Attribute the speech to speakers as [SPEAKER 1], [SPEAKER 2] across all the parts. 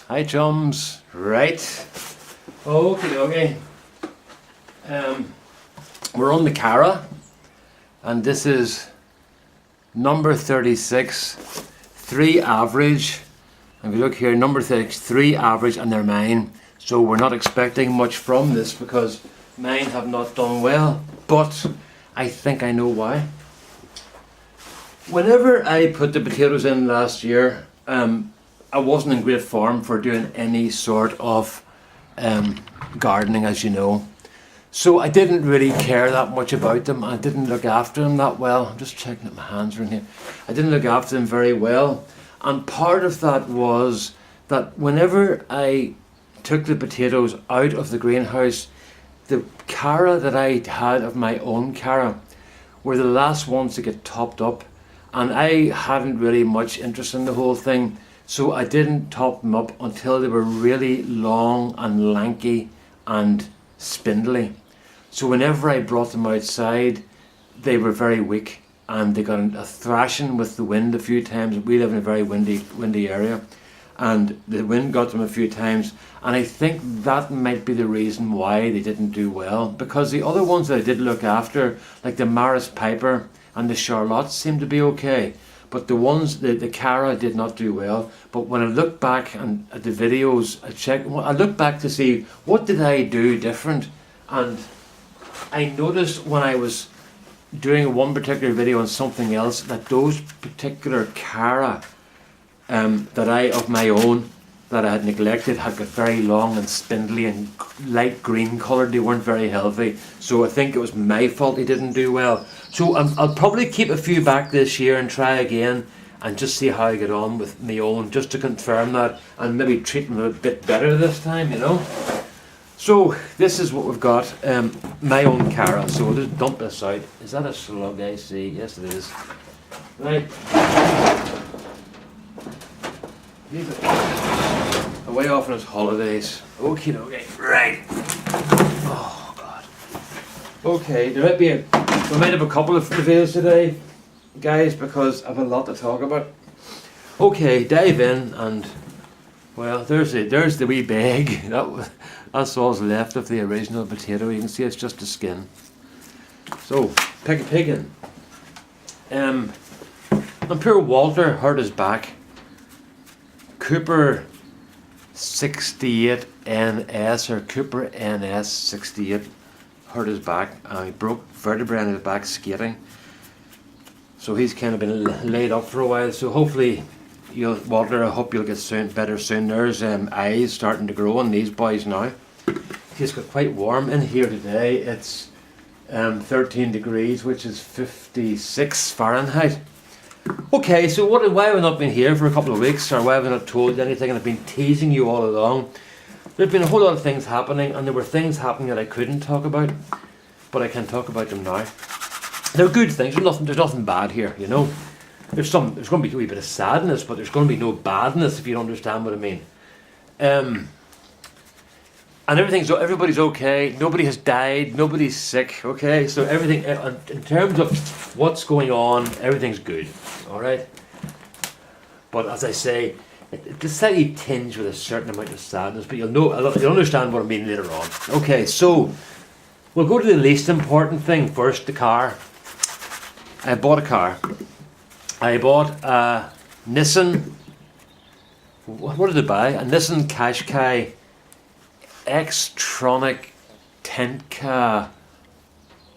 [SPEAKER 1] Hi chums. Right. Okay. We're on the Cara, and this is number 36, 3 average. And if you look here, number 36, 3 average, and they're mine. So we're not expecting much from this because mine have not done well. But I think I know why. Whenever I put the potatoes in last year, I wasn't in great form for doing any sort of gardening, as you know. So I didn't really care that much about them. I didn't look after them that well. I'm just checking that my hands are in here. I didn't look after them very well. And part of that was that whenever I took the potatoes out of the greenhouse, the Cara that I had of my own Cara were the last ones to get topped up. And I hadn't really much interest in the whole thing. So I didn't top them up until they were really long and lanky and spindly. So whenever I brought them outside, they were very weak and they got a thrashing with the wind a few times. We live in a very windy area, and the wind got them a few times. And I think that might be the reason why they didn't do well, because the other ones that I did look after, like the Maris Piper and the Charlotte, seemed to be okay. But the ones, the Cara did not do well. But when I look back at the videos, I look back to see what did I do different. And I noticed when I was doing one particular video on something else that those particular Cara of my own that I had neglected had got very long and spindly and light green coloured. They weren't very healthy. So I think it was my fault they didn't do well. So I'll probably keep a few back this year and try again and just see how I get on with my own, just to confirm that, and maybe treat them a bit better this time, you know. So this is what we've got, my own Cara. So we'll just dump this out. Is that a slug I see? Yes it is. Right. Leave it away off on his holidays. Okay. Right. Oh God. Okay, we might have a couple of videos today, guys, because I have a lot to talk about. Okay, dive in, and well, there's the wee bag. That's all's left of the original potato. You can see it's just the skin. So picking. And poor Walter hurt his back. Cooper 68 NS or Cooper NS 68 hurt his back. He broke vertebrae in his back skating. So he's kind of been laid up for a while. So hopefully, Walter, I hope you'll get better soon. There's eyes starting to grow on these boys now. It's got quite warm in here today. It's 13 degrees, which is 56 Fahrenheit. Okay, so why have I not been here for a couple of weeks, or why have I not told you anything? And I've been teasing you all along. There've been a whole lot of things happening, and there were things happening that I couldn't talk about, but I can talk about them now. They're good things. There's nothing bad here, you know. There's going to be a wee bit of sadness, but there's going to be no badness, if you understand what I mean. And everybody's okay. Nobody has died. Nobody's sick. Okay, so everything in terms of what's going on, everything's good. All right. But as I say, it's slightly tinged with a certain amount of sadness. But you'll understand what I mean later on. Okay, so we'll go to the least important thing first. The car. I bought a car. I bought a Nissan. What did I buy? A Nissan Qashqai Xtronic Tenka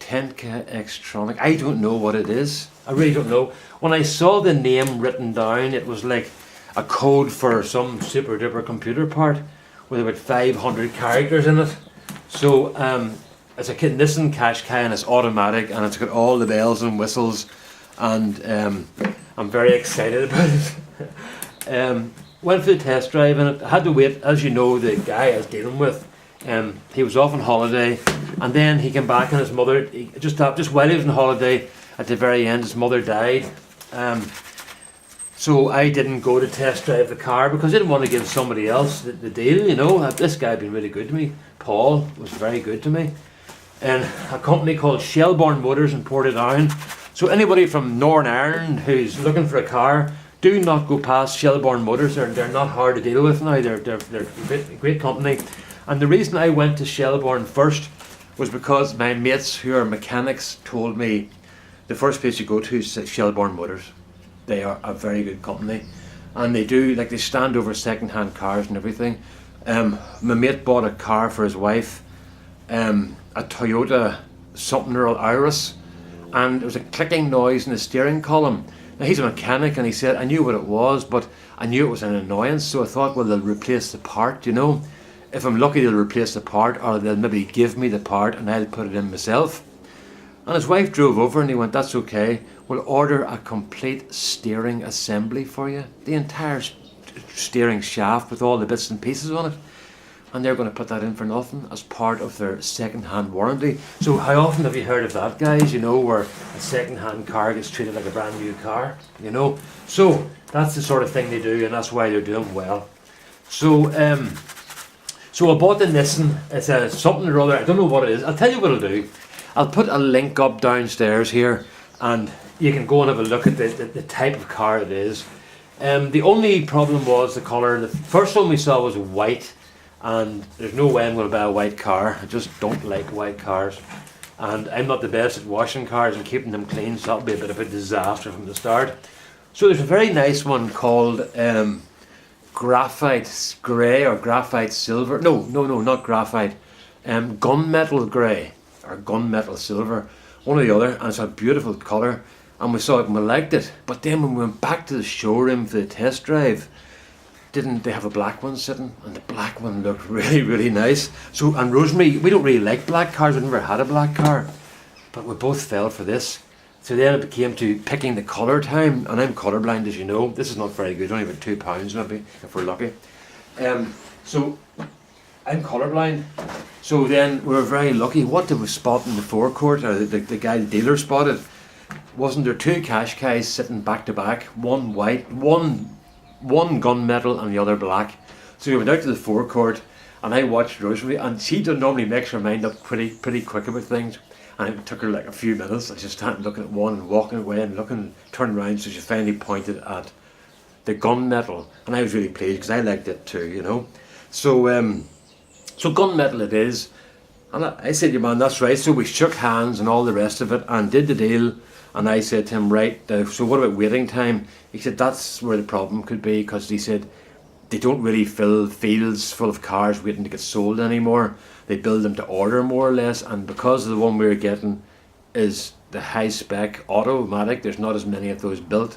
[SPEAKER 1] Xtronic. I don't know what it is. I really don't know. When I saw the name written down, it was like a code for some super duper computer part with about 500 characters in it. So it's a Nissan Qashqai, and it's automatic, and it's got all the bells and whistles, and I'm very excited about it. Went for the test drive, and I had to wait. As you know, the guy I was dealing with, he was off on holiday, and then he came back, and his mother, just while he was on holiday, at the very end, his mother died. So I didn't go to test drive the car because I didn't want to give somebody else the deal, you know. This guy had been really good to me. Paul was very good to me. And a company called Shelbourne Motors in Portadown. So anybody from Northern Ireland who's looking for a car, do not go past Shelbourne Motors. They're not hard to deal with now. They're a great company. And the reason I went to Shelbourne first was because my mates who are mechanics told me the first place you go to is Shelbourne Motors. They are a very good company, and they stand over second-hand cars and everything. My mate bought a car for his wife, a Toyota something or Iris, and there was a clicking noise in the steering column. Now he's a mechanic, and he said, I knew what it was, but I knew it was an annoyance, so I thought, well, they'll replace the part, you know. If I'm lucky, they'll replace the part, or they'll maybe give me the part and I'll put it in myself. And his wife drove over and he went, that's okay, we'll order a complete steering assembly for you. The entire steering shaft with all the bits and pieces on it. And they're going to put that in for nothing as part of their second-hand warranty. So how often have you heard of that, guys, you know, where a second-hand car gets treated like a brand new car, you know? So that's the sort of thing they do, and that's why they're doing well. So I bought the Nissan. It's a something or other, I don't know what it is. I'll tell you what I'll do. I'll put a link up downstairs here, and you can go and have a look at the type of car it is. The only problem was the colour. The first one we saw was white, and there's no way I'm going to buy a white car. I just don't like white cars, and I'm not the best at washing cars and keeping them clean, so that'll be a bit of a disaster from the start. So there's a very nice one called graphite grey or graphite silver. No, not graphite. Gunmetal grey or gunmetal silver, one or the other, and it's a beautiful colour. And we saw it and we liked it. But then when we went back to the showroom for the test drive, didn't they have a black one sitting? And the black one looked really, really nice. So, and Rosemary, we don't really like black cars. We never had a black car, but we both fell for this. So then it came to picking the colour time, and I'm colourblind, as you know. This is not very good, only about £2 maybe, if we're lucky. So I'm colourblind. So then we were very lucky. What did we spot in the forecourt, or the guy, the dealer spotted? Wasn't there two Qashqais sitting back to back, one white, one gunmetal and the other black? So we went out to the forecourt, and I watched Rosemary, and she normally makes her mind up pretty quick about things. And it took her like a few minutes. I just started looking at one and walking away and looking, turning around, so she finally pointed at the gunmetal, and I was really pleased because I liked it too, you know. So gunmetal it is, and I said, "Yeah, man, that's right." So we shook hands and all the rest of it, and did the deal. And I said to him, "Right, so what about waiting time?" He said, "That's where the problem could be," because he said they don't really fill fields full of cars waiting to get sold anymore. They build them to order more or less, and because the one we're getting is the high spec automatic, there's not as many of those built.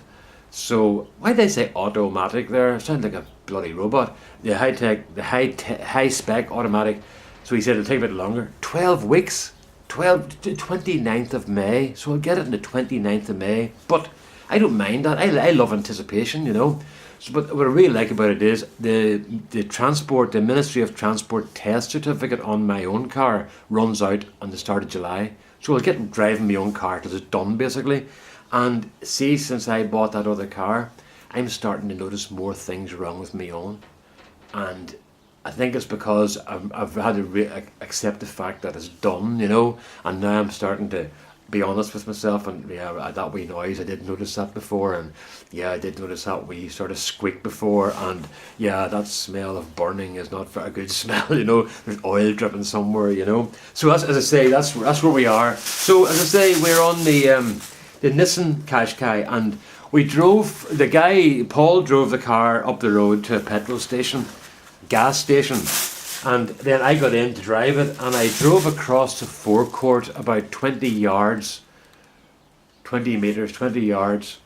[SPEAKER 1] So why did I say automatic there? It sounds like a bloody robot. The high spec automatic. So he said it'll take a bit longer. 12 weeks, 29th of May. So I'll get it on the 29th of May. But I don't mind that. I love anticipation, you know. So, but what I really like about it is the Ministry of Transport test certificate on my own car runs out on the start of July. So I'll get driving my own car till it's done basically. And see, since I bought that other car, I'm starting to notice more things wrong with my own. And I think it's because I've had to accept the fact that it's done, you know. And now I'm starting to be honest with myself, and yeah, that wee noise, I did notice that before, and yeah, I did notice that wee sort of squeak before, and yeah, that smell of burning is not a good smell, you know. There's oil dripping somewhere, you know. So that's, as I say, that's where we are. So as I say, we're on the Nissan Qashqai, and we drove, the guy Paul drove the car up the road to a petrol station, gas station. And then I got in to drive it, and I drove across the forecourt about 20 yards, 20 metres, 20 yards,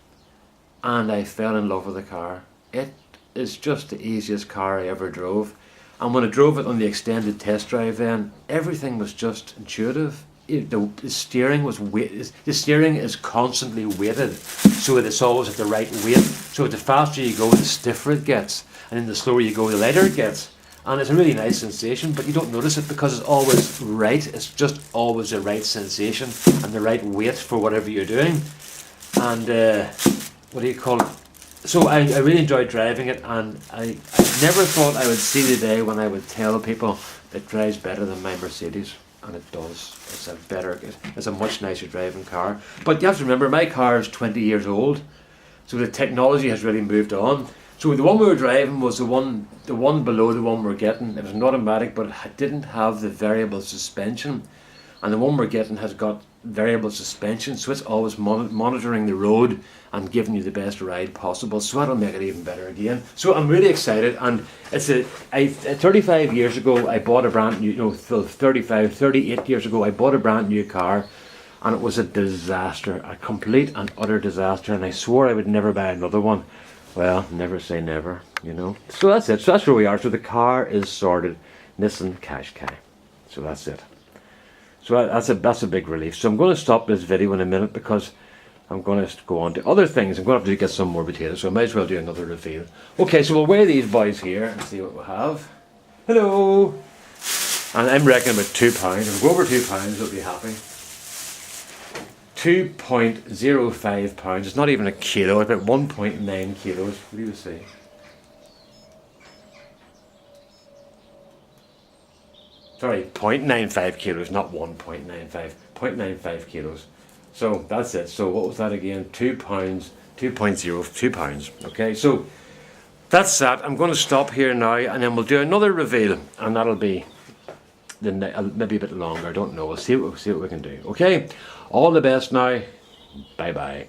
[SPEAKER 1] and I fell in love with the car. It is just the easiest car I ever drove. And when I drove it on the extended test drive then, everything was just intuitive. The steering is constantly weighted, so it's always at the right weight. So the faster you go, the stiffer it gets, and then the slower you go, the lighter it gets. And it's a really nice sensation, but you don't notice it because it's always right. It's just always the right sensation and the right weight for whatever you're doing. And what do you call it? So I really enjoyed driving it, and I never thought I would see the day when I would tell people it drives better than my Mercedes, and it does. It's a much nicer driving car. But you have to remember, my car is 20 years old, So the technology has really moved on. So the one we were driving was the one below the one we're getting. It was an automatic, but it didn't have the variable suspension. And the one we're getting has got variable suspension, so it's always monitoring the road and giving you the best ride possible. So that'll make it even better again. So I'm really excited, and it's 35 years ago I bought a brand new, 38 years ago I bought a brand new car, and it was a disaster, a complete and utter disaster, and I swore I would never buy another one. Well, never say never, So that's it. So that's where we are. So the car is sorted. Nissan Qashqai. So that's it. So that's a big relief. So I'm going to stop this video in a minute because I'm going to go on to other things. I'm going to have to get some more potatoes, so I might as well do another reveal. Okay, so we'll weigh these boys here and see what we have. Hello! And I'm reckoning about £2. If we go over £2, we'll be happy. 2.05 pounds. It's not even a kilo, it's about 1.9 kilos. What do you say? Sorry, 0.95 kilos, not 1.95. 0.95 kilos. So that's it. So what was that again? £2, 2.02 pounds. Okay, so that's that. I'm going to stop here now, and then we'll do another reveal, and that'll be maybe a bit longer. I don't know. We'll see what we can do. Okay, all the best now. Bye bye.